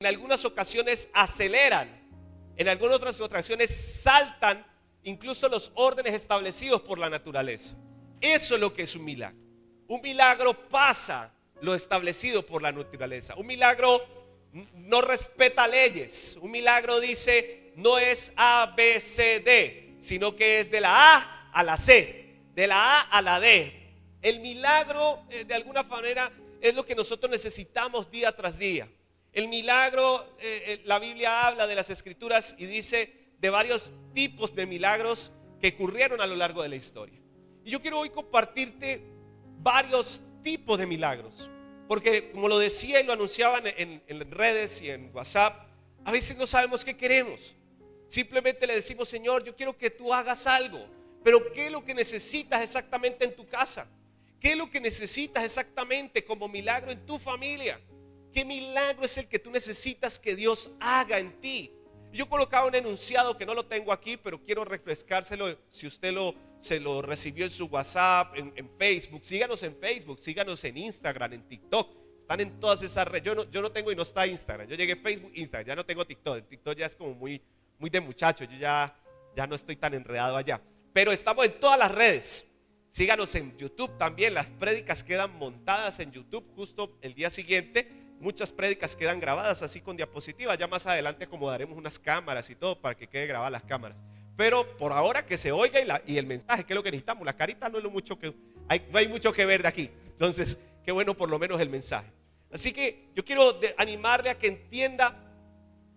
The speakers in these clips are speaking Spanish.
en algunas ocasiones aceleran, en algunas otras ocasiones saltan incluso los órdenes establecidos por la naturaleza. Eso es lo que es un milagro. Un milagro pasa lo establecido por la naturaleza. Un milagro no respeta leyes. Un milagro dice no es A, B, C, D, sino que es de la A a la C, de la A a la D. El milagro de alguna manera es lo que nosotros necesitamos día tras día. El milagro, la Biblia habla de las escrituras y dice de varios tipos de milagros que ocurrieron a lo largo de la historia. Y yo quiero hoy compartirte varios tipos de milagros, porque como lo decía y lo anunciaban en redes y en WhatsApp, a veces no sabemos qué queremos. Simplemente le decimos: Señor, yo quiero que tú hagas algo, pero ¿qué es lo que necesitas exactamente en tu casa? ¿Qué es lo que necesitas exactamente como milagro en tu familia? ¿Qué milagro es el que tú necesitas que Dios haga en ti? Yo colocaba un enunciado que no lo tengo aquí, pero quiero refrescárselo. Si usted se lo recibió en su WhatsApp, en Facebook, síganos en Facebook, síganos en Instagram, en TikTok. Están en todas esas redes. Yo no tengo y no está Instagram. Yo llegué a Facebook, Instagram, ya no tengo TikTok. El TikTok ya es como muy de muchacho. Yo ya no estoy tan enredado allá. Pero estamos en todas las redes. Síganos en YouTube también. Las prédicas quedan montadas en YouTube justo el día siguiente. Muchas prédicas quedan grabadas así con diapositivas. Ya más adelante acomodaremos unas cámaras y todo para que quede grabadas las cámaras. Pero por ahora que se oiga y el mensaje, que es lo que necesitamos. La carita no es lo mucho que no hay mucho que ver de aquí. Entonces, qué bueno por lo menos el mensaje. Así que yo quiero animarle a que entienda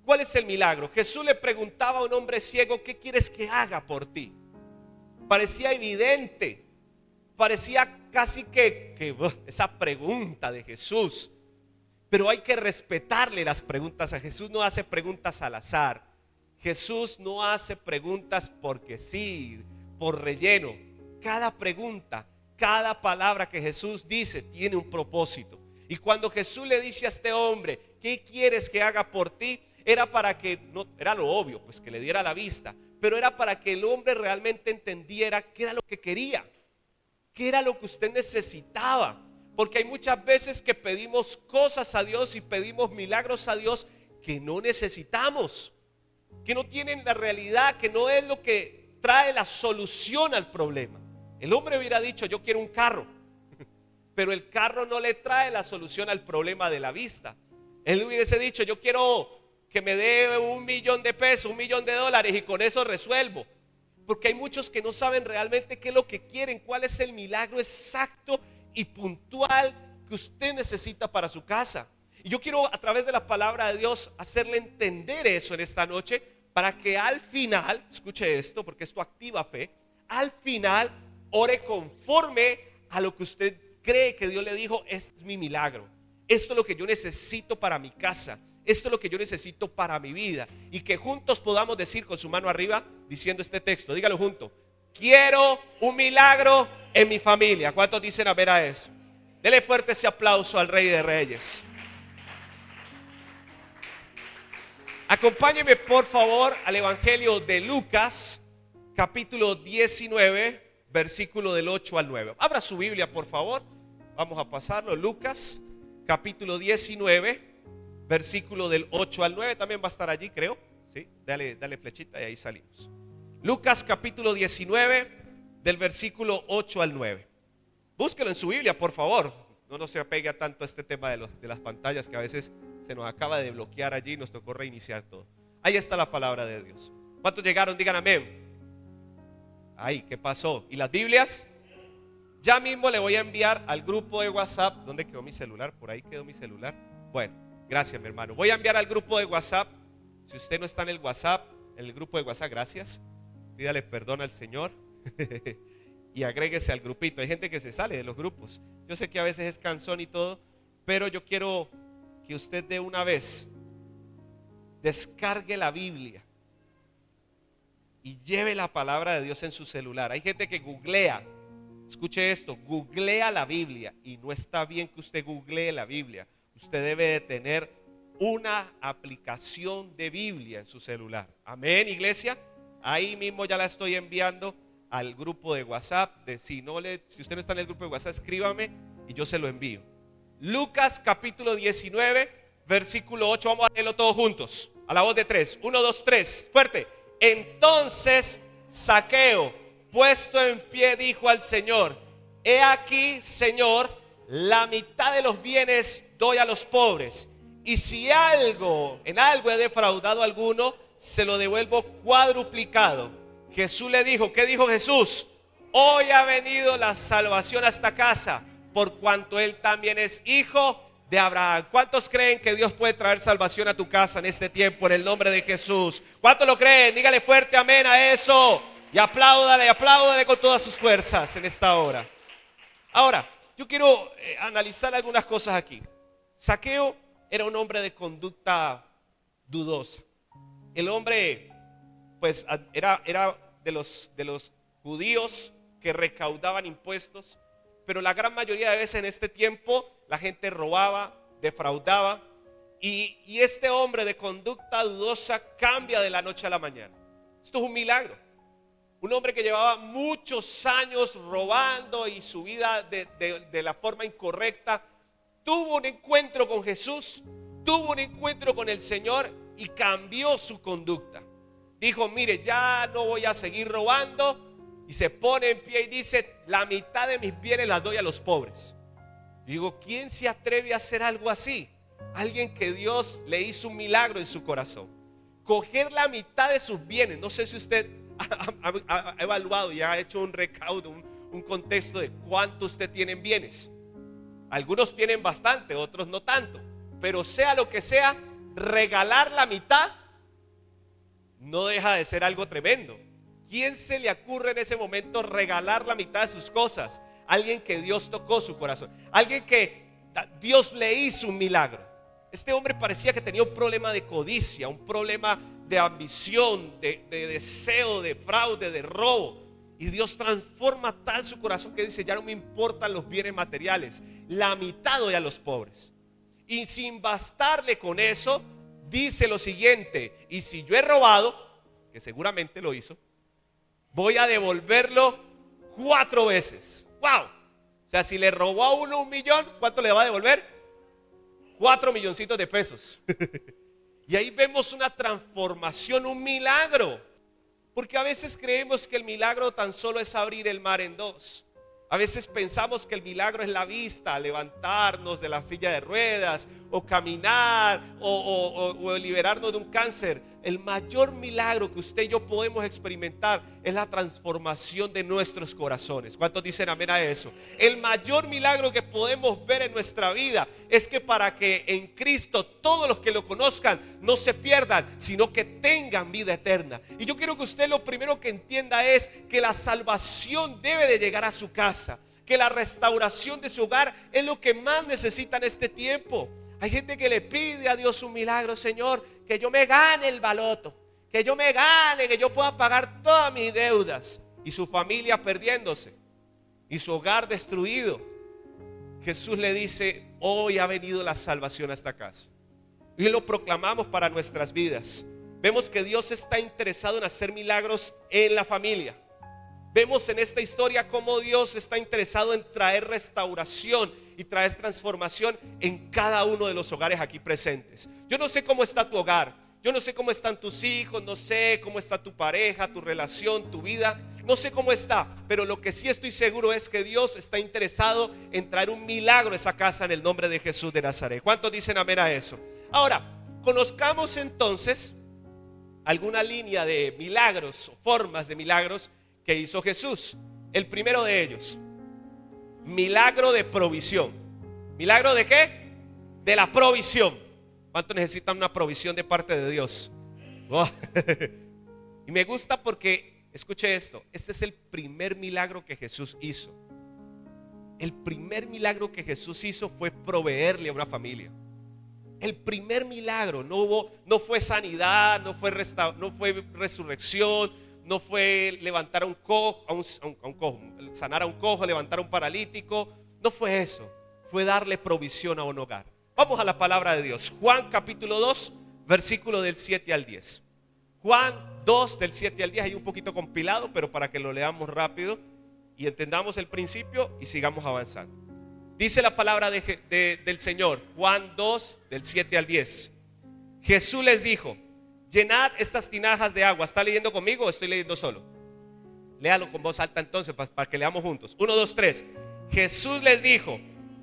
cuál es el milagro. Jesús le preguntaba a un hombre ciego: ¿qué quieres que haga por ti? Parecía evidente, parecía casi que esa pregunta de Jesús. Pero hay que respetarle las preguntas a Jesús. No hace preguntas al azar. Jesús no hace preguntas porque sí, por relleno. Cada pregunta, cada palabra que Jesús dice tiene un propósito. Y cuando Jesús le dice a este hombre: ¿qué quieres que haga por ti? Era para que, no era lo obvio, pues que le diera la vista, pero era para que el hombre realmente entendiera qué era lo que quería, qué era lo que usted necesitaba. Porque hay muchas veces que pedimos cosas a Dios y pedimos milagros a Dios que no necesitamos, que no tienen la realidad, que no es lo que trae la solución al problema. El hombre hubiera dicho: yo quiero un carro, pero el carro no le trae la solución al problema de la vista. Él hubiese dicho: yo quiero que me dé $1,000,000, $1,000,000 y con eso resuelvo. Porque hay muchos que no saben realmente qué es lo que quieren, cuál es el milagro exacto y puntual que usted necesita para su casa. Y yo quiero, a través de la palabra de Dios, hacerle entender eso en esta noche, para que al final, escuche esto porque esto activa fe, al final ore conforme a lo que usted cree que Dios le dijo: este es mi milagro, esto es lo que yo necesito para mi casa, esto es lo que yo necesito para mi vida. Y que juntos podamos decir con su mano arriba, diciendo este texto, dígalo junto: quiero un milagro en mi familia. ¿Cuántos dicen amén a eso? Dele fuerte ese aplauso al Rey de Reyes. Acompáñeme por favor al Evangelio de Lucas, capítulo 19, versículo del 8 al 9. Abra su Biblia por favor, vamos a pasarlo. Lucas, capítulo 19, versículo del 8 al 9. También va a estar allí, creo. ¿Sí? Dale flechita y ahí salimos. Lucas, capítulo 19, del versículo 8 al 9. Búsquelo en su Biblia, por favor. No se apega tanto a este tema de las pantallas, que a veces se nos acaba de bloquear allí y nos tocó reiniciar todo. Ahí está la palabra de Dios. ¿Cuántos llegaron? Digan amén. Ay, ¿qué pasó? ¿Y las Biblias? Ya mismo le voy a enviar al grupo de WhatsApp. ¿Dónde quedó mi celular? Por ahí quedó mi celular. Bueno, gracias mi hermano. Voy a enviar al grupo de WhatsApp. Si usted no está en el WhatsApp, en el grupo de WhatsApp, gracias. Pídale perdón al Señor y agréguese al grupito. Hay gente que se sale de los grupos. Yo sé que a veces es cansón y todo, pero yo quiero que usted de una vez descargue la Biblia y lleve la palabra de Dios en su celular. Hay gente que googlea. Escuche esto: googlea la Biblia, y no está bien que usted googlee la Biblia. Usted debe de tener una aplicación de Biblia en su celular. Amén, iglesia. Ahí mismo ya la estoy enviando al grupo de WhatsApp. Si usted no está en el grupo de WhatsApp, escríbame y yo se lo envío. Lucas capítulo 19, versículo 8. Vamos a leerlo todos juntos, a la voz de 3. 1, 2, 3, fuerte. Entonces Zaqueo, puesto en pie, dijo al Señor: he aquí, Señor, la mitad de los bienes doy a los pobres, y si en algo he defraudado a alguno, se lo devuelvo cuadruplicado. Jesús le dijo, ¿qué dijo Jesús? Hoy ha venido la salvación a esta casa, por cuanto él también es hijo de Abraham. ¿Cuántos creen que Dios puede traer salvación a tu casa en este tiempo, en el nombre de Jesús? ¿Cuántos lo creen? Dígale fuerte amén a eso, y apláudale con todas sus fuerzas en esta hora. Ahora, yo quiero analizar algunas cosas aquí. Zaqueo era un hombre de conducta dudosa. El hombre, pues, era de los judíos que recaudaban impuestos, pero la gran mayoría de veces en este tiempo la gente robaba, defraudaba, y este hombre de conducta dudosa cambia de la noche a la mañana. Esto es un milagro. Un hombre que llevaba muchos años robando y su vida de la forma incorrecta, tuvo un encuentro con Jesús, tuvo un encuentro con el Señor y cambió su conducta. Dijo, mire, ya no voy a seguir robando, y se pone en pie y dice, la mitad de mis bienes las doy a los pobres. Y digo, ¿quién se atreve a hacer algo así? Alguien que Dios le hizo un milagro en su corazón. Coger la mitad de sus bienes. No sé si usted ha evaluado y ha hecho un recaudo, un contexto de cuánto usted tiene en bienes. Algunos tienen bastante, otros no tanto. Pero sea lo que sea, regalar la mitad no deja de ser algo tremendo. ¿Quién se le ocurre en ese momento regalar la mitad de sus cosas? Alguien que Dios tocó su corazón, alguien que Dios le hizo un milagro. Este hombre parecía que tenía un problema de codicia, un problema de ambición, de deseo, de fraude, de robo. Y Dios transforma tal su corazón que dice, ya no me importan los bienes materiales, la mitad doy a los pobres. Y sin bastarle con eso, dice lo siguiente: y si yo he robado, que seguramente lo hizo, voy a devolverlo 4 veces. ¡Wow! O sea, si le robó a uno 1 millón, ¿cuánto le va a devolver? 4 milloncitos de pesos. Y ahí vemos una transformación, un milagro. Porque a veces creemos que el milagro tan solo es abrir el mar en dos. A veces pensamos que el milagro es la vista, levantarnos de la silla de ruedas, o caminar, o liberarnos de un cáncer. El mayor milagro que usted y yo podemos experimentar es la transformación de nuestros corazones. ¿Cuántos dicen amén a eso? El mayor milagro que podemos ver en nuestra vida es que para que en Cristo todos los que lo conozcan no se pierdan, sino que tengan vida eterna. Y yo quiero que usted lo primero que entienda es que la salvación debe de llegar a su casa, que la restauración de su hogar es lo que más necesita en este tiempo. Hay gente que le pide a Dios un milagro: Señor, que yo me gane el baloto, que yo me gane, que yo pueda pagar todas mis deudas. Y su familia perdiéndose y su hogar destruido. Jesús le dice, hoy ha venido la salvación a esta casa. Y lo proclamamos para nuestras vidas. Vemos que Dios está interesado en hacer milagros en la familia. Vemos en esta historia cómo Dios está interesado en traer restauración y traer transformación en cada uno de los hogares aquí presentes. Yo no sé cómo está tu hogar, yo no sé cómo están tus hijos, no sé cómo está tu pareja, tu relación, tu vida, no sé cómo está, pero lo que sí estoy seguro es que Dios está interesado en traer un milagro a esa casa en el nombre de Jesús de Nazaret. ¿Cuántos dicen amén a eso? Ahora, conozcamos entonces alguna línea de milagros o formas de milagros que hizo Jesús. El primero de ellos, milagro de provisión. ¿Milagro de qué? De la provisión. ¿Cuánto necesitan una provisión de parte de Dios? Oh. Y me gusta porque, escuche esto, este es el primer milagro que Jesús hizo. El primer milagro que Jesús hizo fue proveerle a una familia. El primer milagro, no fue sanidad, no fue resurrección, no fue levantar a un cojo, sanar a un cojo, levantar a un paralítico. No fue eso, fue darle provisión a un hogar. Vamos a la palabra de Dios. Juan capítulo 2, versículo del 7 al 10. Juan 2 del 7 al 10, hay un poquito compilado, pero para que lo leamos rápido y entendamos el principio y sigamos avanzando. Dice la palabra del Señor, Juan 2, del 7 al 10. Jesús les dijo: llenad estas tinajas de agua. ¿Está leyendo conmigo o estoy leyendo solo? Léalo con voz alta entonces para que leamos juntos. 1, 2, 3. Jesús les dijo: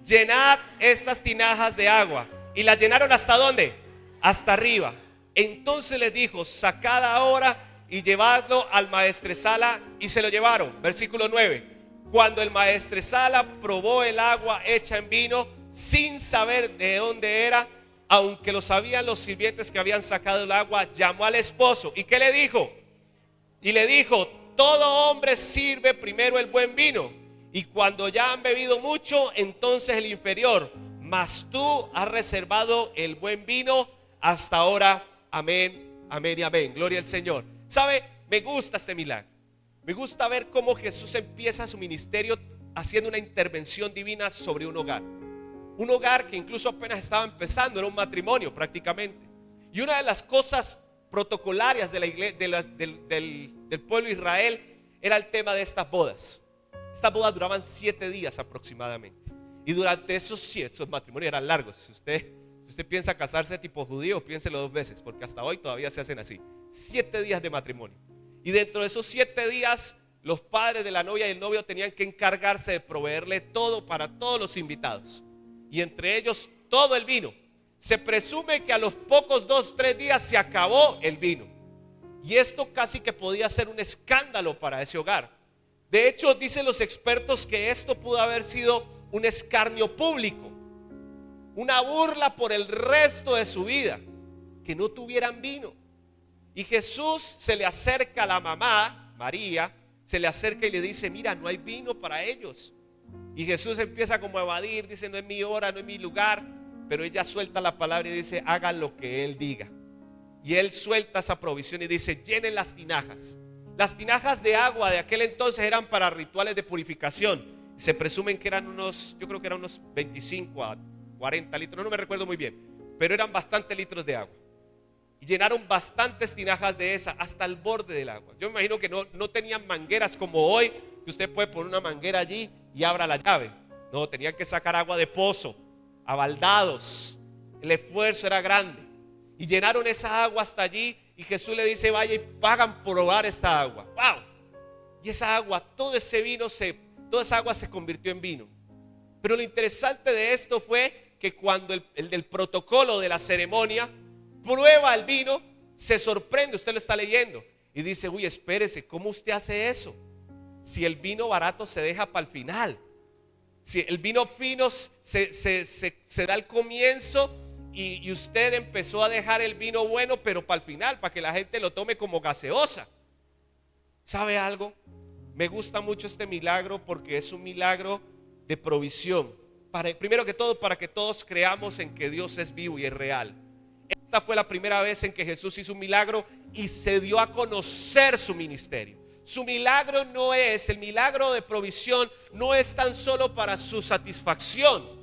llenad estas tinajas de agua. Y las llenaron ¿hasta dónde? Hasta arriba. Entonces les dijo: sacad ahora y llevadlo al maestresala. Y se lo llevaron. Versículo 9. Cuando el maestresala probó el agua hecha en vino, sin saber de dónde era, aunque lo sabían los sirvientes que habían sacado el agua, llamó al esposo. ¿Y qué le dijo? Y le dijo: todo hombre sirve primero el buen vino, y cuando ya han bebido mucho, entonces el inferior. Mas tú has reservado el buen vino hasta ahora. Amén, amén y amén. Gloria al Señor. ¿Sabe? Me gusta este milagro. Me gusta ver cómo Jesús empieza su ministerio haciendo una intervención divina sobre un hogar. Un hogar que incluso apenas estaba empezando, era un matrimonio prácticamente. Y una de las cosas protocolarias de la iglesia, del pueblo de Israel, era el tema de estas bodas. Estas bodas duraban 7 días aproximadamente. Y durante esos matrimonios eran largos. Si usted piensa casarse tipo judío, piénselo 2 veces, porque hasta hoy todavía se hacen así. 7 días de matrimonio. Y dentro de esos 7 días, los padres de la novia y el novio tenían que encargarse de proveerle todo para todos los invitados. Y entre ellos todo el vino. Se presume que a los pocos 2, 3 días se acabó el vino. Y esto casi que podía ser un escándalo para ese hogar. De hecho, dicen los expertos que esto pudo haber sido un escarnio público, una burla por el resto de su vida, que no tuvieran vino. Y Jesús se le acerca a la mamá, María, se le acerca y le dice: mira, no hay vino para ellos. Y Jesús empieza como a evadir, dice: no es mi hora, no es mi lugar. Pero ella suelta la palabra y dice: hagan lo que Él diga. Y Él suelta esa provisión y dice: llenen las tinajas. Las tinajas de agua de aquel entonces eran para rituales de purificación. Se presumen que eran yo creo que eran unos 25 a 40 litros, no me recuerdo muy bien, pero eran bastantes litros de agua. Y llenaron bastantes tinajas de esa hasta el borde del agua. Yo me imagino que no tenían mangueras como hoy, que usted puede poner una manguera allí y abra la llave. No, tenían que sacar agua de pozo, a baldados. El esfuerzo era grande. Y llenaron esa agua hasta allí. Y Jesús le dice: vaya y pagan por probar esta agua. ¡Wow! Y esa agua, toda esa agua se convirtió en vino. Pero lo interesante de esto fue que cuando el del protocolo de la ceremonia prueba el vino, se sorprende, usted lo está leyendo y dice: uy, espérese, ¿cómo usted hace eso? Si el vino barato se deja para el final, si el vino fino se da al comienzo y usted empezó a dejar el vino bueno pero para el final, para que la gente lo tome como gaseosa. ¿Sabe algo? Me gusta mucho este milagro porque es un milagro de provisión. Primero que todo, para que todos creamos en que Dios es vivo y es real. Esta fue la primera vez en que Jesús hizo un milagro y se dio a conocer su ministerio. Su milagro el milagro de provisión no es tan solo para su satisfacción.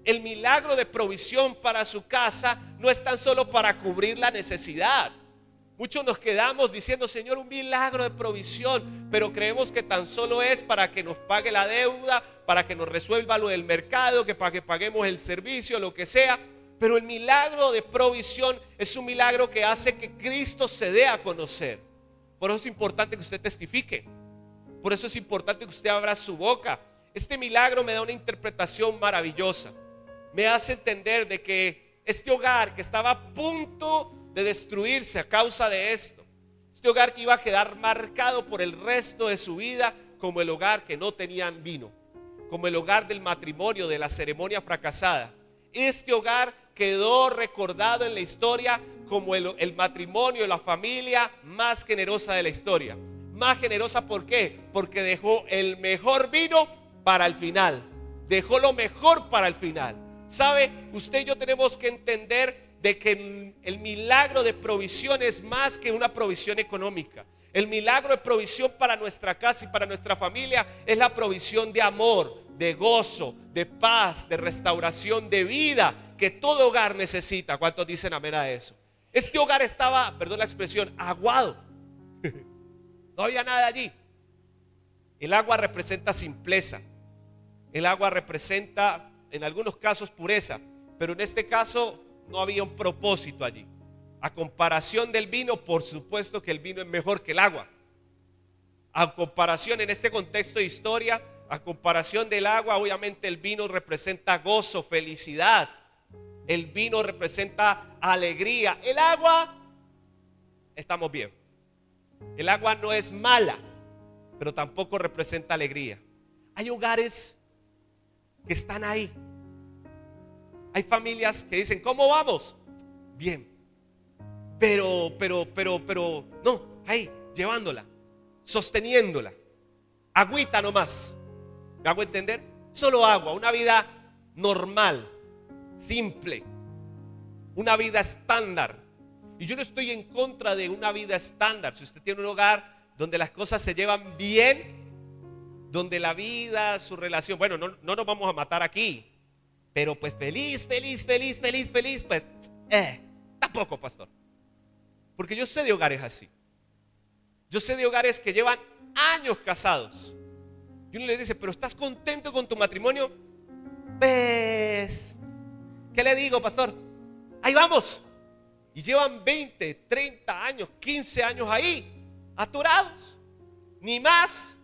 El milagro de provisión para su casa no es tan solo para cubrir la necesidad. Muchos nos quedamos diciendo: Señor, un milagro de provisión, pero creemos que tan solo es para que nos pague la deuda, para que nos resuelva lo del mercado, para que paguemos el servicio, lo que sea. Pero el milagro de provisión es un milagro que hace que Cristo se dé a conocer. Por eso es importante que usted testifique. Por eso es importante que usted abra su boca. Este milagro me da una interpretación maravillosa. Me hace entender de que este hogar que estaba a punto de destruirse a causa de esto, este hogar que iba a quedar marcado por el resto de su vida como el hogar que no tenían vino, como el hogar del matrimonio, de la ceremonia fracasada. Este hogar quedó recordado en la historia como el matrimonio, la familia más generosa de la historia. Más generosa, ¿por qué? Porque dejó el mejor vino para el final. Dejó lo mejor para el final. ¿Sabe? Usted y yo tenemos que entender de que el milagro de provisión es más que una provisión económica. El milagro de provisión para nuestra casa y para nuestra familia es la provisión de amor, de gozo, de paz, de restauración, de vida que todo hogar necesita. ¿Cuántos dicen amén a eso? Este hogar estaba, perdón la expresión, aguado. No había nada allí. El agua representa simpleza. El agua representa en algunos casos pureza, pero en este caso no había un propósito allí. A comparación del vino, por supuesto que el vino es mejor que el agua. A comparación en este contexto de historia, a comparación del agua, obviamente el vino representa gozo, felicidad. El vino representa alegría. El agua, estamos bien. El agua no es mala, pero tampoco representa alegría. Hay hogares que están ahí. Hay familias que dicen, ¿cómo vamos? Bien. Pero, no, ahí, llevándola, sosteniéndola. Agüita nomás. ¿Me hago entender? Solo agua, una vida normal, simple, una vida estándar. Y yo no estoy en contra de una vida estándar. Si usted tiene un hogar donde las cosas se llevan bien, donde la vida, su relación, bueno, no nos vamos a matar aquí, pero pues feliz, pues, tampoco, pastor. Porque yo sé de hogares así. Yo sé de hogares que llevan años casados. Y uno le dice, pero ¿estás contento con tu matrimonio? Pues, ¿qué le digo, pastor? Ahí vamos. Y llevan 20, 30 años, 15 años ahí, atorados. Ni más.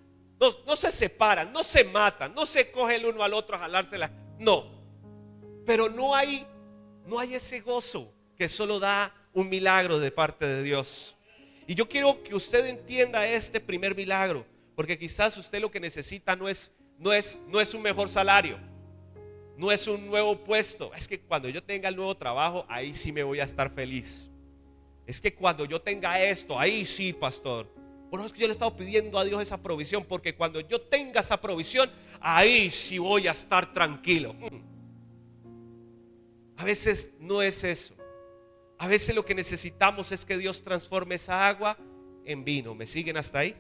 No se separan, no se matan, no se coge el uno al otro a jalársela. No. Pero no hay ese gozo que solo da un milagro de parte de Dios. Y yo quiero que usted entienda este primer milagro, porque quizás usted lo que necesita no es un mejor salario, no es un nuevo puesto. Es que cuando yo tenga el nuevo trabajo, ahí sí me voy a estar feliz. Es que cuando yo tenga esto, ahí sí, pastor. Por eso es que yo le he estado pidiendo a Dios esa provisión, porque cuando yo tenga esa provisión, ahí sí voy a estar tranquilo. A veces no es eso. A veces lo que necesitamos es que Dios transforme esa agua en vino. ¿Me siguen hasta ahí?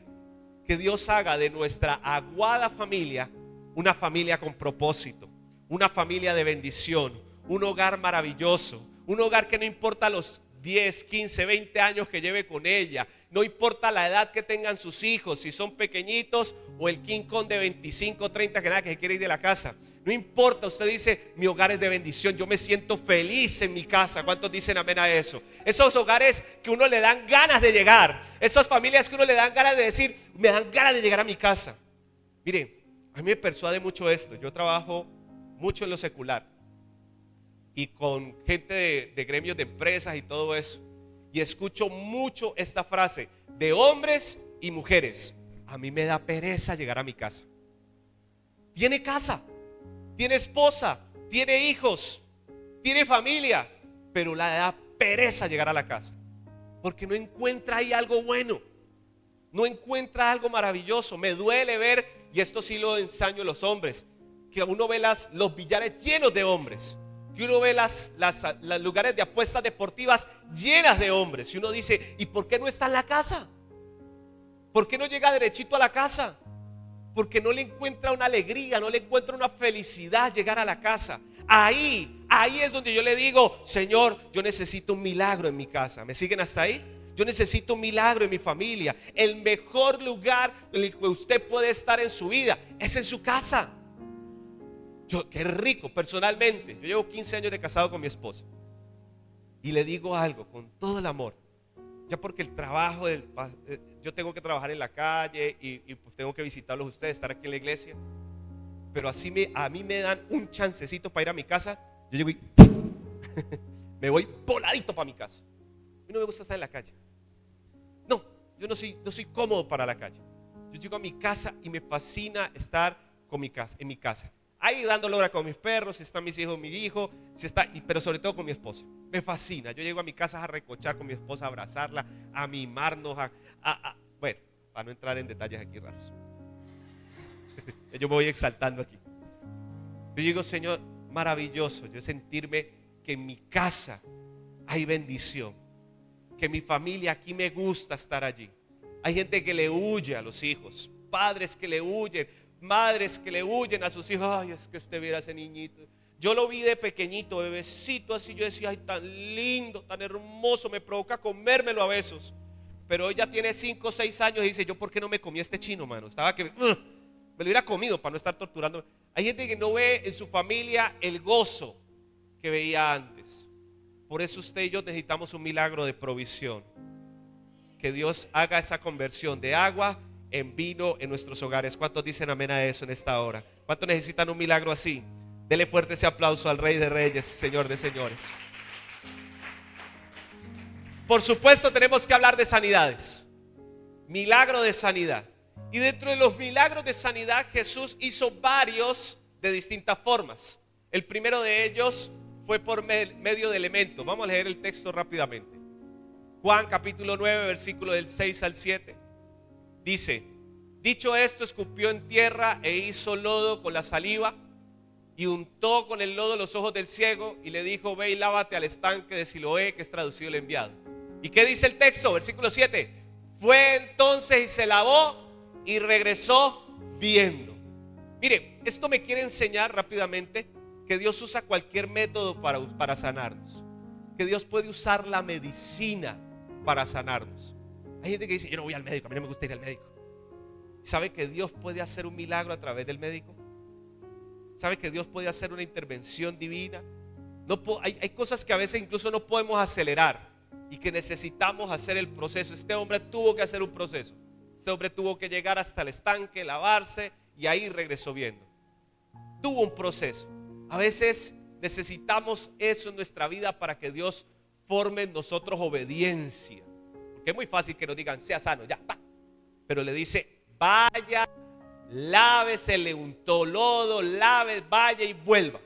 Que Dios haga de nuestra aguada familia una familia con propósito, una familia de bendición, un hogar maravilloso, un hogar que no importa los 10, 15, 20 años que lleve con ella, no importa la edad que tengan sus hijos, si son pequeñitos o el King Kong de 25, 30 que nada, que se quiere ir de la casa. No importa, usted dice, mi hogar es de bendición, yo me siento feliz en mi casa. ¿Cuántos dicen amén a eso? Esos hogares que uno le dan ganas de llegar, esas familias que uno le dan ganas de decir, me dan ganas de llegar a mi casa. Mire, a mí me persuade mucho esto. Yo trabajo mucho en lo secular y con gente de gremios de empresas y todo eso, y escucho mucho esta frase de hombres y mujeres: a mí me da pereza llegar a mi casa. Tiene casa, tiene esposa, tiene hijos, tiene familia, pero le da pereza llegar a la casa, porque no encuentra ahí algo bueno, no encuentra algo maravilloso. Me duele ver, y esto sí lo ensaño a los hombres, que uno ve los billares llenos de hombres, que uno ve los lugares de apuestas deportivas llenas de hombres, y uno dice, ¿y por qué no está en la casa? ¿Por qué no llega derechito a la casa? Porque no le encuentra una alegría, no le encuentra una felicidad llegar a la casa. Ahí es donde yo le digo, Señor, yo necesito un milagro en mi casa. ¿Me siguen hasta ahí? Yo necesito un milagro en mi familia. El mejor lugar en el que usted puede estar en su vida es en su casa. Qué rico, personalmente. Yo llevo 15 años de casado con mi esposa, y le digo algo con todo el amor. Ya porque el trabajo, yo tengo que trabajar en la calle y pues tengo que visitarlos a ustedes, estar aquí en la iglesia. Pero a mí me dan un chancecito para ir a mi casa. Yo llego y me voy voladito para mi casa. A mí no me gusta estar en la calle. No, yo no soy cómodo para la calle. Yo llego a mi casa y me fascina estar en mi casa. Ahí dando hora con mis perros, si están mis hijos, mi hijo, pero sobre todo con mi esposa. Me fascina. Yo llego a mi casa a recochar con mi esposa, a abrazarla, a mimarnos, bueno, para no entrar en detalles aquí raros. Yo me voy exaltando aquí. Yo digo, Señor, maravilloso yo sentirme que en mi casa hay bendición, que mi familia aquí me gusta estar allí. Hay gente que le huye a los hijos, padres que le huyen, madres que le huyen a sus hijos. Ay, es que usted viera a ese niñito. Yo lo vi de pequeñito, bebecito así. Yo decía, ay, tan lindo, tan hermoso, me provoca comérmelo a besos. Pero hoy ya tiene 5 o 6 años y dice, yo por qué no me comí este chino, mano. Estaba que Me lo hubiera comido para no estar torturando. Hay gente que no ve en su familia el gozo que veía antes. Por eso usted y yo necesitamos un milagro de provisión. Que Dios haga esa conversión de agua en vino en nuestros hogares. ¿Cuántos dicen amén a eso en esta hora? ¿Cuántos necesitan un milagro así? Dele fuerte ese aplauso al Rey de Reyes, Señor de Señores. Por supuesto tenemos que hablar de sanidades. Milagro de sanidad. Y dentro de los milagros de sanidad Jesús hizo varios de distintas formas. El primero de ellos fue por medio de elementos. Vamos a leer el texto rápidamente. Juan capítulo 9 versículo del 6 al 7. Dice: dicho esto, escupió en tierra e hizo lodo con la saliva y untó con el lodo los ojos del ciego y le dijo: ve y lávate al estanque de Siloé, que es traducido el enviado. ¿Y qué dice el texto? Versículo 7. Fue entonces y se lavó y regresó viendo. Mire, esto me quiere enseñar rápidamente que Dios usa cualquier método para sanarnos. Que Dios puede usar la medicina para sanarnos. Hay gente que dice: yo no voy al médico, a mí no me gusta ir al médico. ¿Sabe que Dios puede hacer un milagro a través del médico? ¿Sabe que Dios puede hacer una intervención divina? Hay cosas que a veces incluso no podemos acelerar y que necesitamos hacer el proceso. Este hombre tuvo que hacer un proceso. Este hombre tuvo que llegar hasta el estanque, lavarse y ahí regresó viendo. Tuvo un proceso. A veces necesitamos eso en nuestra vida para que Dios forme en nosotros obediencia. Porque es muy fácil que nos digan: sea sano, ya, pa. Pero le dice: vaya, lávese, le untó lodo, lave, vaya y vuelva.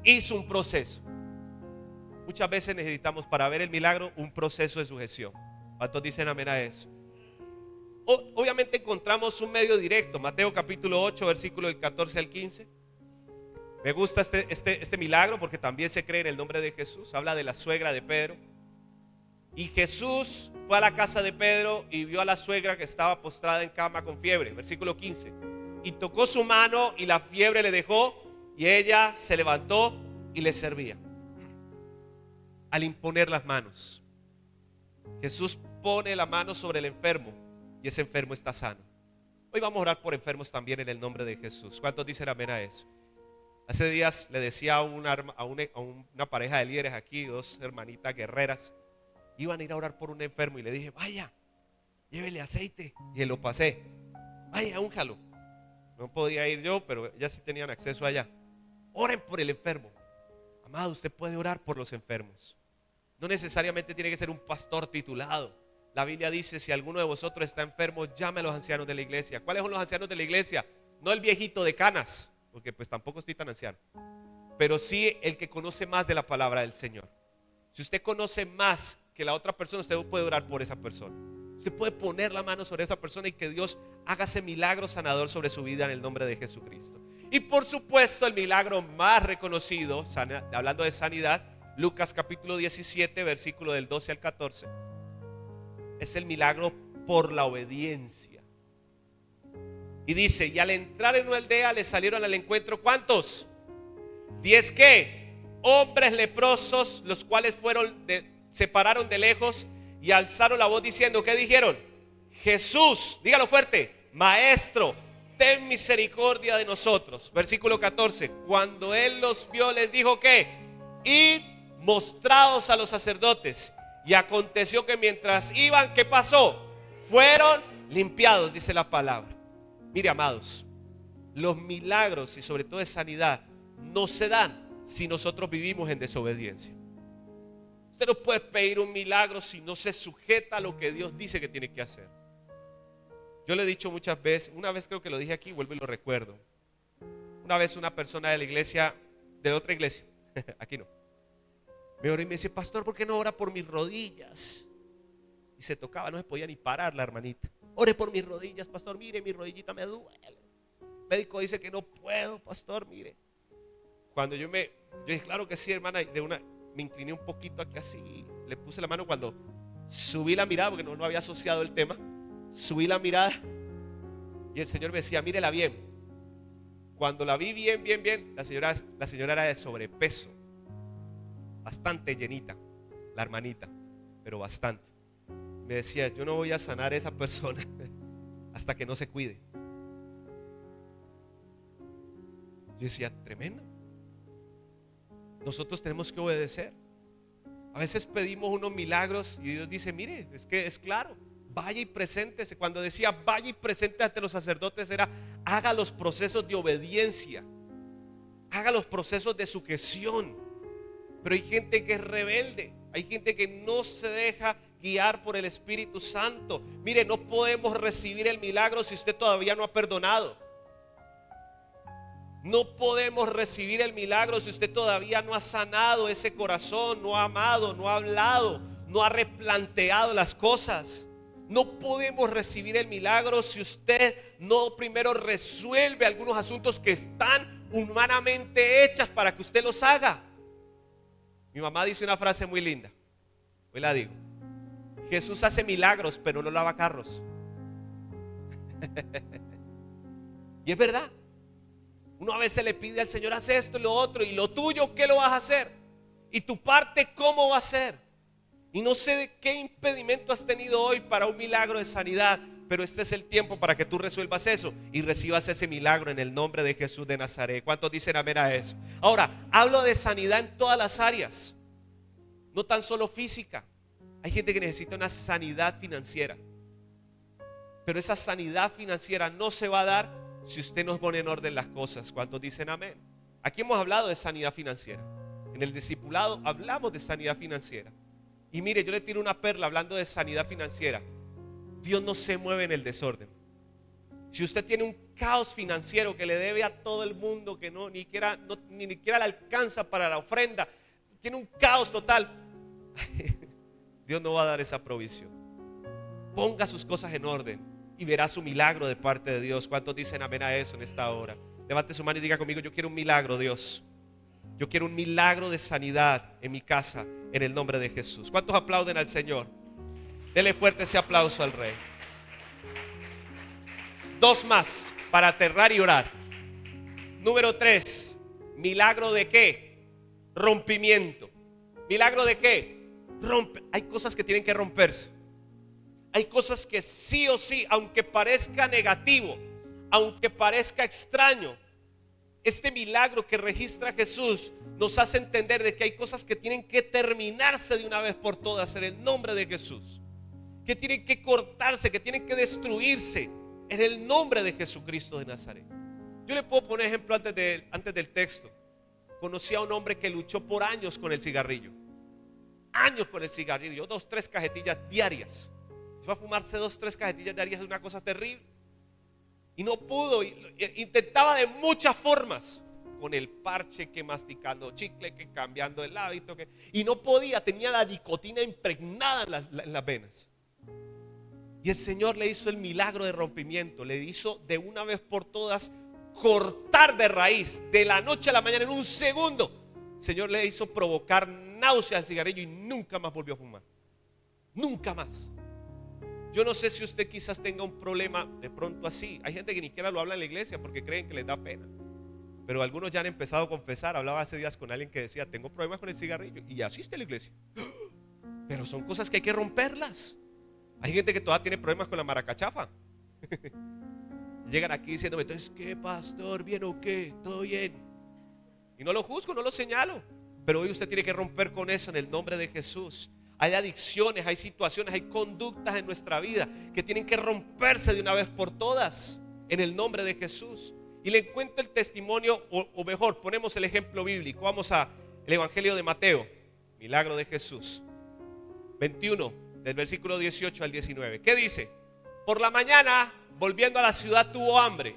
Hizo un proceso. Muchas veces necesitamos, para ver el milagro, un proceso de sujeción. ¿Cuántos dicen amén a eso? Obviamente encontramos un medio directo. Mateo capítulo 8 versículo del 14 al 15. Me gusta este milagro porque también se cree en el nombre de Jesús. Habla de la suegra de Pedro. Y Jesús fue a la casa de Pedro y vio a la suegra que estaba postrada en cama con fiebre. Versículo 15. Y tocó su mano y la fiebre le dejó y ella se levantó y le servía. Al imponer las manos, Jesús pone la mano sobre el enfermo y ese enfermo está sano. Hoy vamos a orar por enfermos también en el nombre de Jesús. ¿Cuántos dicen amén a eso? Hace días le decía a una pareja de líderes aquí, dos hermanitas guerreras, iban a ir a orar por un enfermo y le dije: vaya, llévele aceite. Y lo pasé: vaya, únjalo. No podía ir yo, pero ellas sí tenían acceso allá. Oren por el enfermo. Amado, usted puede orar por los enfermos. No necesariamente tiene que ser un pastor titulado. La Biblia dice: si alguno de vosotros está enfermo, llame a los ancianos de la iglesia. ¿Cuáles son los ancianos de la iglesia? No el viejito de canas, porque pues tampoco estoy tan anciano, pero sí el que conoce más de la palabra del Señor. Si usted conoce más que la otra persona, usted puede orar por esa persona. Usted puede poner la mano sobre esa persona y que Dios haga ese milagro sanador sobre su vida en el nombre de Jesucristo. Y por supuesto el milagro más reconocido, hablando de sanidad, Lucas capítulo 17 versículo del 12 al 14, es el milagro por la obediencia. Y dice: y al entrar en una aldea le salieron al encuentro, ¿cuántos? 10 ¿qué? Hombres leprosos, los cuales se pararon de lejos y alzaron la voz diciendo, ¿qué dijeron? Jesús, dígalo fuerte, Maestro, ten misericordia de nosotros. Versículo 14, cuando él los vio les dijo, ¿qué? Id, mostraos a los sacerdotes. Y aconteció que mientras iban, ¿qué pasó? Fueron limpiados, dice la palabra. Mire, amados, los milagros y sobre todo de sanidad no se dan si nosotros vivimos en desobediencia. Usted no puede pedir un milagro si no se sujeta a lo que Dios dice que tiene que hacer. Yo le he dicho muchas veces, una vez creo que lo dije aquí, vuelvo y lo recuerdo. Una vez una persona de la iglesia, de otra iglesia, aquí no, me oró y me dice, pastor, ¿por qué no ora por mis rodillas? Y se tocaba, no se podía ni parar la hermanita. Ore por mis rodillas, pastor, mire, mi rodillita me duele. El médico dice que no puedo, pastor, mire. Cuando yo dije, claro que sí, hermana, me incliné un poquito aquí así, le puse la mano cuando subí la mirada, porque no había asociado el tema, subí la mirada y el Señor me decía, mírela bien. Cuando la vi bien, la señora era de sobrepeso, bastante llenita, la hermanita, pero bastante. Me decía, yo no voy a sanar a esa persona hasta que no se cuide. Yo decía, tremendo. Nosotros tenemos que obedecer. A veces pedimos unos milagros y Dios dice, mire, es que es claro, vaya y preséntese. Cuando decía vaya y preséntese ante los sacerdotes, era haga los procesos de obediencia, haga los procesos de sujeción. Pero hay gente que es rebelde, hay gente que no se deja guiar por el Espíritu Santo. Mire, no podemos recibir el milagro si usted todavía no ha perdonado. No podemos recibir el milagro si usted todavía no ha sanado ese corazón, no ha amado, no ha hablado, no ha replanteado las cosas. No podemos recibir el milagro si usted no primero resuelve algunos asuntos que están humanamente hechas para que usted los haga. Mi mamá dice una frase muy linda, hoy la digo: Jesús hace milagros pero no lava carros. Y es verdad. Uno a veces le pide al Señor, haz esto y lo otro, y lo tuyo, ¿qué lo vas a hacer? Y tu parte, ¿cómo va a ser? Y no sé de qué impedimento has tenido hoy para un milagro de sanidad, pero este es el tiempo para que tú resuelvas eso y recibas ese milagro en el nombre de Jesús de Nazaret. ¿Cuántos dicen amén a eso? Ahora, hablo de sanidad en todas las áreas, no tan solo física. Hay gente que necesita una sanidad financiera, pero esa sanidad financiera no se va a dar si usted no pone en orden las cosas. ¿Cuántos dicen amén? Aquí hemos hablado de sanidad financiera. En el discipulado hablamos de sanidad financiera. Y mire, yo le tiro una perla hablando de sanidad financiera. Dios no se mueve en el desorden. Si usted tiene un caos financiero que le debe a todo el mundo, que ni siquiera le alcanza para la ofrenda, tiene un caos total, Dios no va a dar esa provisión. Ponga sus cosas en orden y verá su milagro de parte de Dios. ¿Cuántos dicen amén a eso en esta hora? Levante su mano y diga conmigo: yo quiero un milagro, Dios. Yo quiero un milagro de sanidad en mi casa, en el nombre de Jesús. ¿Cuántos aplauden al Señor? Dele fuerte ese aplauso al Rey. Dos más para aterrar y orar. Número 3, milagro de ¿qué? Rompimiento. ¿Milagro de qué? Hay cosas que tienen que romperse. Hay cosas que sí o sí, aunque parezca negativo, aunque parezca extraño, este milagro que registra Jesús nos hace entender de que hay cosas que tienen que terminarse de una vez por todas en el nombre de Jesús, que tienen que cortarse, que tienen que destruirse en el nombre de Jesucristo de Nazaret. Yo le puedo poner ejemplo antes del texto. Conocí a un hombre que luchó por años con el cigarrillo. Años con el cigarrillo, 2, 3 cajetillas diarias. Se va a fumarse 2, 3 cajetillas diarias de una cosa terrible. Y no pudo, intentaba de muchas formas, con el parche, que masticando chicle, que cambiando el hábito, y no podía, tenía la nicotina impregnada en las venas. Y el Señor le hizo el milagro de rompimiento, le hizo de una vez por todas cortar de raíz, de la noche a la mañana, en un segundo. El Señor le hizo provocar náuseas al cigarrillo y nunca más volvió a fumar. Nunca más. Yo no sé si usted quizás tenga un problema de pronto así. Hay gente que ni siquiera lo habla en la iglesia porque creen que les da pena. Pero algunos ya han empezado a confesar. Hablaba hace días con alguien que decía: tengo problemas con el cigarrillo, y asiste a la iglesia. Pero son cosas que hay que romperlas. Hay gente que todavía tiene problemas con la maracachafa. Llegan aquí diciéndome: entonces, ¿qué, pastor? ¿Bien o qué? ¿Todo bien? Y no lo juzgo, no lo señalo, pero hoy usted tiene que romper con eso en el nombre de Jesús. Hay adicciones, hay situaciones, hay conductas en nuestra vida que tienen que romperse de una vez por todas en el nombre de Jesús. Y le cuento el testimonio, o mejor, ponemos el ejemplo bíblico. Vamos al Evangelio de Mateo, milagro de Jesús 21, del versículo 18 al 19. ¿Qué dice? Por la mañana, volviendo a la ciudad, tuvo hambre,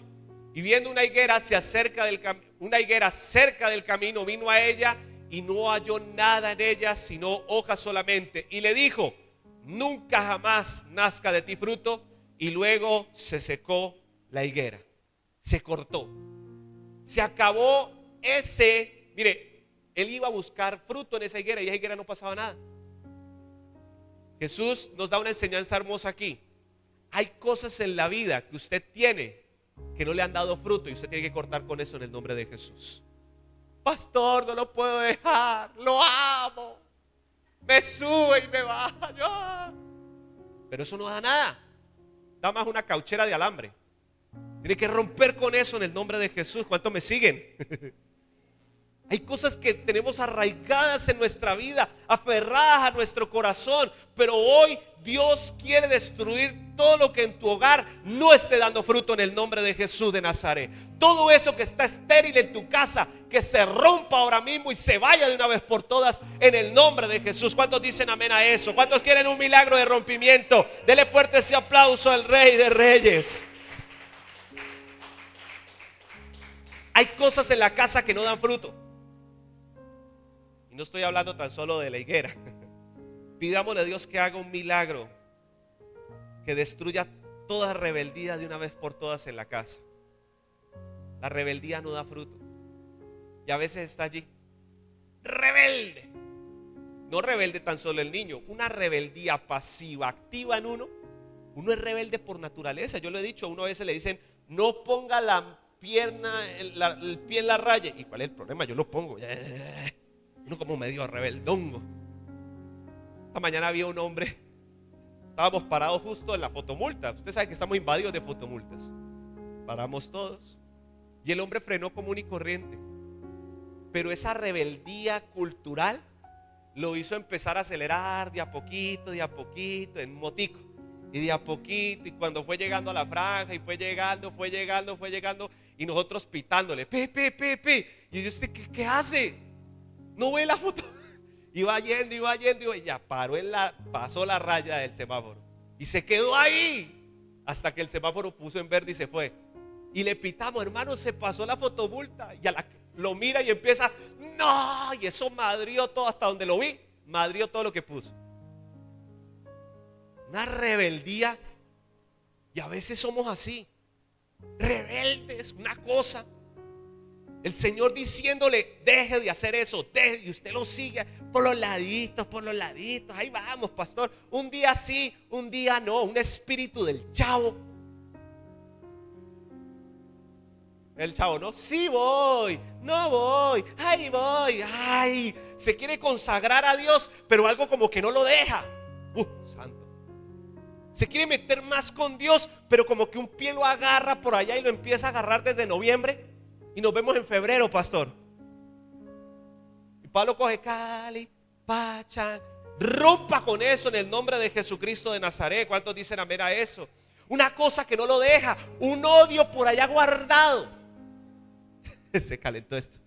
y viendo una higuera cerca del camino, vino a ella y no halló nada en ella sino hojas solamente, y le dijo: nunca jamás nazca de ti fruto. Y luego se secó la higuera, se cortó, se acabó mire, él iba a buscar fruto en esa higuera y esa higuera no pasaba nada. Jesús nos da una enseñanza hermosa aquí. Hay cosas en la vida que usted tiene que no le han dado fruto, y usted tiene que cortar con eso en el nombre de Jesús. Pastor, no lo puedo dejar, lo amo, me sube y me baja, pero eso no da nada, da más una cauchera de alambre. Tiene que romper con eso en el nombre de Jesús. ¿Cuántos me siguen? Hay cosas que tenemos arraigadas en nuestra vida, aferradas a nuestro corazón, pero hoy Dios quiere destruir todo lo que en tu hogar no esté dando fruto en el nombre de Jesús de Nazaret. Todo eso que está estéril en tu casa, que se rompa ahora mismo y se vaya de una vez por todas en el nombre de Jesús. ¿Cuántos dicen amén a eso? ¿Cuántos quieren un milagro de rompimiento? Dele fuerte ese aplauso al Rey de Reyes. Hay cosas en la casa que no dan fruto. Y no estoy hablando tan solo de la higuera. Pidámosle a Dios que haga un milagro que destruya toda rebeldía de una vez por todas en la casa. La rebeldía no da fruto. Y a veces está allí, rebelde. No rebelde tan solo el niño, una rebeldía pasiva, activa en uno. Uno es rebelde por naturaleza. Yo lo he dicho, a uno a veces le dicen, no ponga la pierna, el pie en la raya. ¿Y cuál es el problema? Yo lo pongo. Uno como medio rebeldongo. Esta mañana había un hombre, estábamos parados justo en la fotomulta. Usted sabe que estamos invadidos de fotomultas. Paramos todos y el hombre frenó común y corriente. Pero esa rebeldía cultural lo hizo empezar a acelerar de a poquito, en motico. Y de a poquito, y cuando fue llegando a la franja, y fue llegando, y nosotros pitándole, pi. Y yo, ¿usted qué hace? ¿No ve la foto? Iba yendo, y ya pasó la raya del semáforo. Y se quedó ahí, hasta que el semáforo puso en verde y se fue. Y le pitamos, hermano, se pasó la fotomulta. Y lo mira y empieza, no, y eso madrió todo, hasta donde lo vi, madrió todo lo que puso. Una rebeldía. Y a veces somos así, rebeldes, una cosa. El Señor diciéndole, deje de hacer eso, deje, y usted lo sigue por los laditos, ahí vamos, pastor, un día sí, un día no, un espíritu del chavo. El chavo, no, sí voy, no voy, ahí voy, ay, se quiere consagrar a Dios, pero algo como que no lo deja. Santo. Se quiere meter más con Dios, pero como que un pie lo agarra por allá y lo empieza a agarrar desde noviembre. Y nos vemos en febrero, pastor. Y Pablo coge Cali, Pacha, rompa con eso en el nombre de Jesucristo de Nazaret. ¿Cuántos dicen amén a eso? Una cosa que no lo deja, un odio por allá guardado. Se calentó esto.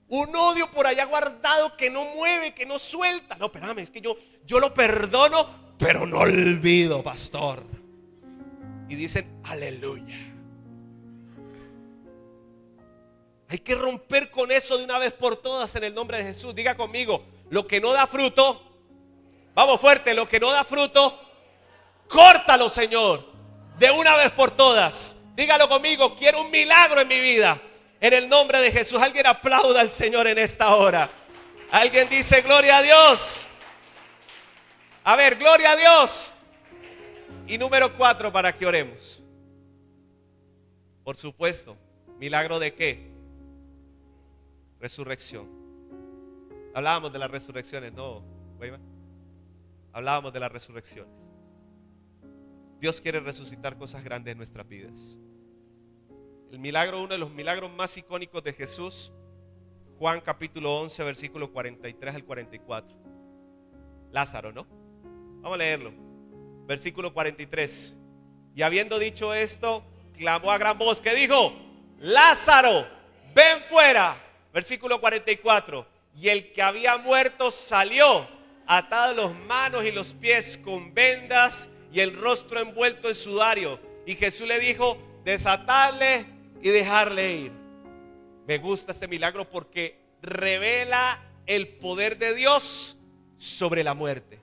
Un odio por allá guardado que no mueve, que no suelta. No, espérame, es que yo lo perdono, pero no olvido, pastor. Y dicen, aleluya. Hay que romper con eso de una vez por todas en el nombre de Jesús. Diga conmigo, lo que no da fruto, vamos fuerte, lo que no da fruto, córtalo, Señor, de una vez por todas. Dígalo conmigo, quiero un milagro en mi vida, en el nombre de Jesús. Alguien aplauda al Señor en esta hora. Alguien dice, gloria a Dios. A ver, gloria a Dios. Y número 4, para que oremos. Por supuesto, milagro de qué? Resurrección. Hablábamos de las resurrecciones, ¿no? Hablábamos de las resurrecciones. Dios quiere resucitar cosas grandes en nuestras vidas. El milagro, uno de los milagros más icónicos de Jesús, Juan capítulo 11, versículo 43 al 44. Lázaro, ¿no? Vamos a leerlo. Versículo 43. Y habiendo dicho esto, clamó a gran voz. ¿Qué dijo? Lázaro, ven fuera. Versículo 44. Y el que había muerto salió, atado los manos y los pies con vendas y el rostro envuelto en sudario. Y Jesús le dijo, desatadle y dejarle ir. Me gusta este milagro porque revela el poder de Dios sobre la muerte.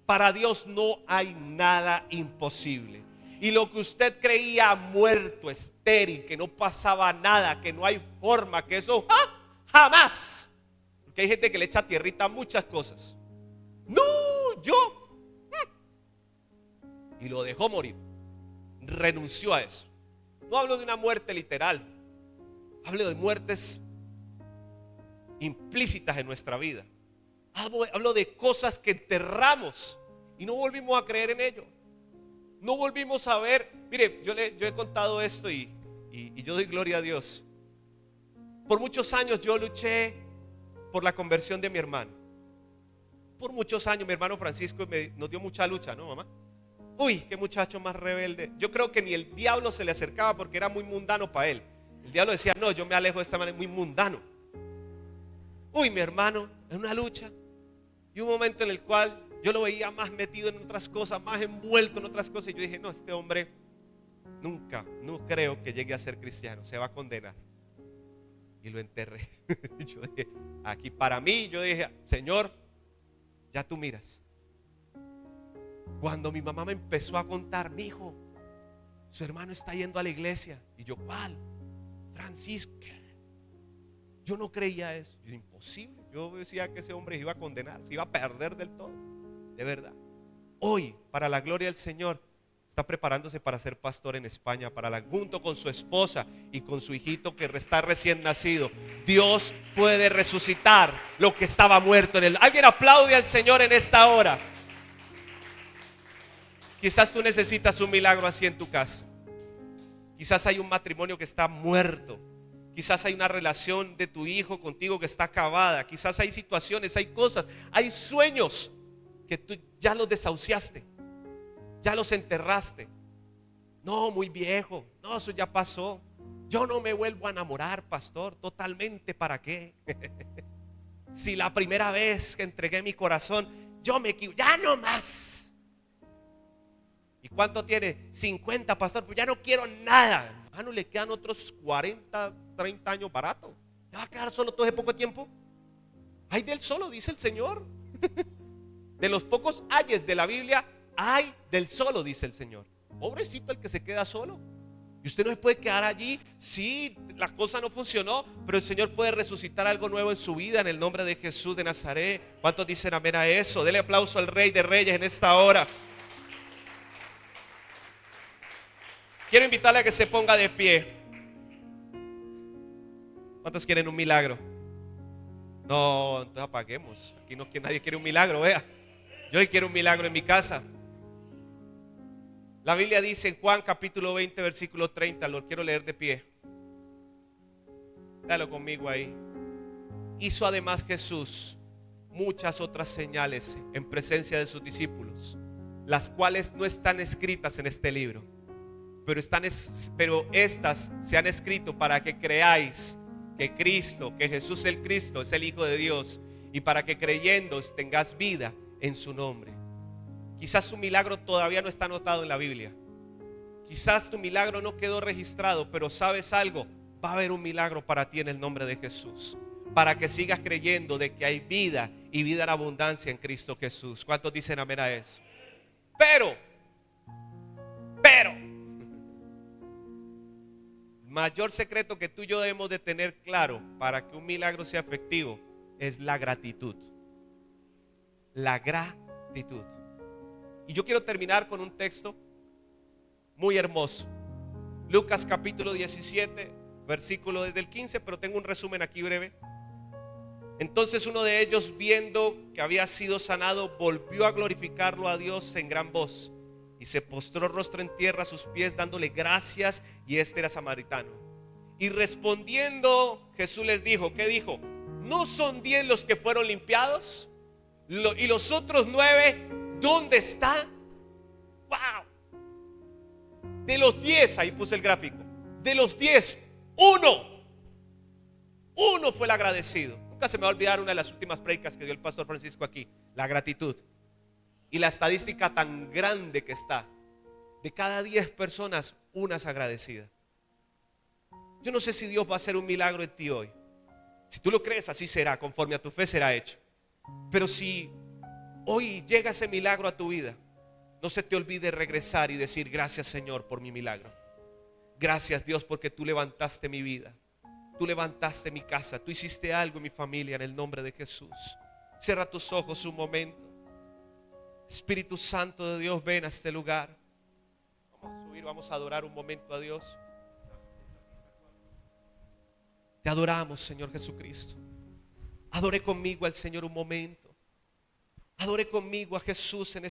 Para Dios no hay nada imposible. Y lo que usted creía muerto, estéril, que no pasaba nada, que no hay forma, que eso jamás. Porque hay gente que le echa tierrita a muchas cosas. No, y lo dejó morir. Renunció a eso. No hablo de una muerte literal. Hablo de muertes implícitas en nuestra vida. Hablo de cosas que enterramos y no volvimos a creer en ello. No volvimos a ver. Mire, yo he contado esto y y yo doy gloria a Dios. Por muchos años yo luché por la conversión de mi hermano. Por muchos años mi hermano Francisco nos dio mucha lucha, ¿no, mamá? Uy, qué muchacho más rebelde. Yo creo que ni el diablo se le acercaba porque era muy mundano para él. El diablo decía, no, yo me alejo de esta manera, muy mundano. Uy, mi hermano, en una lucha. Y un momento en el cual yo lo veía más metido en otras cosas, más envuelto en otras cosas. Y yo dije, no, este hombre nunca, no creo que llegue a ser cristiano, se va a condenar. Y lo enterré. Yo dije, aquí para mí, yo dije, Señor, ya tú miras. Cuando mi mamá me empezó a contar, mi hijo, su hermano está yendo a la iglesia. Y yo, ¿cuál? Francisco. Yo no creía eso. Yo, imposible. Yo decía que ese hombre se iba a condenar, se iba a perder del todo. De verdad. Hoy, para la gloria del Señor, está preparándose para ser pastor en España, junto con su esposa y con su hijito que está recién nacido. Dios puede resucitar lo que estaba muerto en él. Alguien aplaude al Señor en esta hora. Quizás tú necesitas un milagro así en tu casa. Quizás hay un matrimonio que está muerto. Quizás hay una relación de tu hijo contigo que está acabada. Quizás hay situaciones, hay cosas, hay sueños que tú ya los desahuciaste, ya los enterraste. No, muy viejo, no, eso ya pasó. Yo no me vuelvo a enamorar, pastor, totalmente, ¿para qué? Si la primera vez que entregué mi corazón, yo me equivoqué, ya no más. ¿Y cuánto tiene? 50, pastor, pues ya no quiero nada. Hermano, le quedan otros 40, 30 años barato. ¿Ya va a quedar solo todo ese poco tiempo? Ay del solo, dice el Señor. De los pocos ayes de la Biblia, ay del solo, dice el Señor. Pobrecito el que se queda solo. Y usted no se puede quedar allí. Sí, la cosa no funcionó, pero el Señor puede resucitar algo nuevo en su vida en el nombre de Jesús de Nazaret. ¿Cuántos dicen amén a eso? Dele aplauso al Rey de Reyes en esta hora. Quiero invitarle a que se ponga de pie. ¿Cuántos quieren un milagro? No, entonces apaguemos. Aquí no, que nadie quiere un milagro, vea. Yo hoy quiero un milagro en mi casa. La Biblia dice en Juan capítulo 20 versículo 30, lo quiero leer de pie. Dalo conmigo ahí. Hizo además Jesús muchas otras señales en presencia de sus discípulos, las cuales no están escritas en este libro, pero estas se han escrito para que creáis que Cristo, que Jesús el Cristo es el Hijo de Dios, y para que creyendo tengas vida en su nombre. Quizás su milagro todavía no está anotado en la Biblia. Quizás tu milagro no quedó registrado, pero ¿sabes algo? Va a haber un milagro para ti en el nombre de Jesús, para que sigas creyendo de que hay vida y vida en abundancia en Cristo Jesús. ¿Cuántos dicen amén a eso? Pero mayor secreto que tú y yo debemos de tener claro para que un milagro sea efectivo es la gratitud. La gratitud. Y yo quiero terminar con un texto muy hermoso. Lucas capítulo 17, versículo desde el 15, pero tengo un resumen aquí breve. Entonces uno de ellos, viendo que había sido sanado, volvió a glorificarlo a Dios en gran voz y se postró rostro en tierra a sus pies dándole gracias, y este era samaritano. Y respondiendo Jesús les dijo, ¿qué dijo? ¿No son 10 los que fueron limpiados? ¿Y los otros 9 dónde están? ¡Wow! De los 10, ahí puse el gráfico, de los 10, uno fue el agradecido. Nunca se me va a olvidar una de las últimas prédicas que dio el pastor Francisco aquí, la gratitud. Y la estadística tan grande que está, de cada 10 personas, una es agradecida. Yo no sé si Dios va a hacer un milagro en ti hoy. Si tú lo crees, así será, conforme a tu fe será hecho. Pero si hoy llega ese milagro a tu vida, no se te olvide regresar y decir, gracias Señor por mi milagro. Gracias Dios porque tú levantaste mi vida, tú levantaste mi casa, tú hiciste algo en mi familia en el nombre de Jesús. Cierra tus ojos un momento. Espíritu Santo de Dios, ven a este lugar. Vamos a subir, vamos a adorar un momento a Dios. Te adoramos, Señor Jesucristo. Adore conmigo al Señor un momento. Adore conmigo a Jesús en